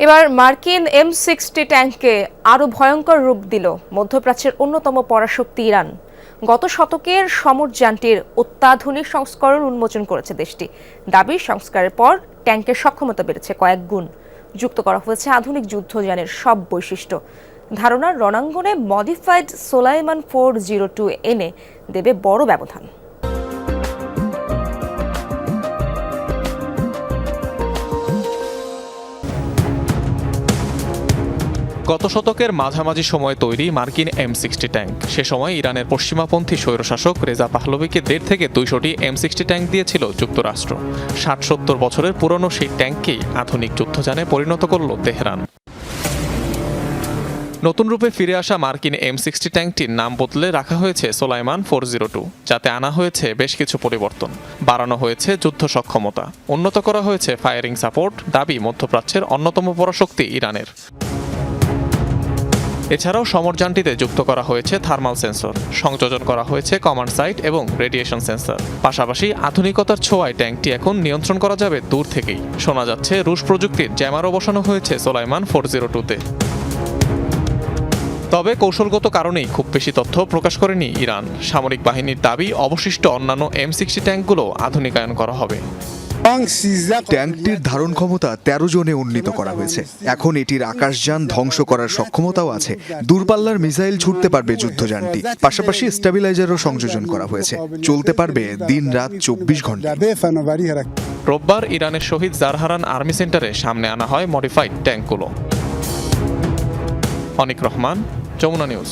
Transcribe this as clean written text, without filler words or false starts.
এবার মার্কিন M60 ট্যাঙ্ককে আরও ভয়ঙ্কর রূপ দিল মধ্যপ্রাচ্যের অন্যতম পরাশক্তি ইরান। গত শতকের সমরযানটির অত্যাধুনিক সংস্করণ উন্মোচন করেছে দেশটি। দাবির সংস্কারের পর ট্যাঙ্কের সক্ষমতা বেড়েছে কয়েক গুণ। যুক্ত করা হয়েছে আধুনিক যুদ্ধযানের সব বৈশিষ্ট্য। ধারণার রণাঙ্গনে মডিফাইড সোলাইমান 402 এনে দেবে বড় ব্যবধান। গত শতকের মাঝামাঝি সময়ে তৈরি মার্কিন M60 ট্যাঙ্ক। সে সময় ইরানের পশ্চিমাপন্থী স্বৈরশাসক রেজা পাহলভিকে 1.5 থেকে 200টি M60 ট্যাঙ্ক দিয়েছিল যুক্তরাষ্ট্র। 60-70 বছরের পুরনো সেই ট্যাঙ্ককেই আধুনিক যুদ্ধযানে পরিণত করল তেহরান। নতুন রূপে ফিরে আসা মার্কিন M60 ট্যাঙ্কটির নাম বদলে রাখা হয়েছে সোলাইমান 402, যাতে আনা হয়েছে বেশ কিছু পরিবর্তন। বাড়ানো হয়েছে যুদ্ধ সক্ষমতা, উন্নত করা হয়েছে ফায়ারিং সাপোর্ট, দাবি মধ্যপ্রাচ্যের অন্যতম পরাশক্তি ইরানের। এছাড়াও সমরযানটিতে যুক্ত করা হয়েছে থার্মাল সেন্সর, সংযোজন করা হয়েছে কমান্ড সাইট এবং রেডিয়েশন সেন্সর। পাশাপাশি আধুনিকতার ছোঁয়ায় ট্যাঙ্কটি এখন নিয়ন্ত্রণ করা যাবে দূর থেকেই। শোনা যাচ্ছে রুশ প্রযুক্তির জ্যামারও বসানো হয়েছে সোলাইমান 402-তে। তবে কৌশলগত কারণেই খুব বেশি তথ্য প্রকাশ করেনি ইরান। সামরিক বাহিনীর দাবি, অবশিষ্ট অন্যান্য M60 ট্যাঙ্কগুলো আধুনিকায়ন করা হবে। ট্যাঙ্কটির ধারণ ক্ষমতা 13 জনে উন্নীত করা হয়েছে। এখন এটির আকাশযান ধ্বংস করার সক্ষমতাও আছে। দূরপাল্লার মিসাইল ছুটতে পারবে যুদ্ধযানটি। পাশাপাশি স্টেবিলাইজারও সংযোজন করা হয়েছে, চলতে পারবে দিন-রাত 24 ঘন্টা। রোববার ইরানের শহীদ জারহারান আর্মি সেন্টারে সামনে আনা হয় মডিফাইড ট্যাঙ্কগুলো। অনিক রহমান, যমুনা নিউজ।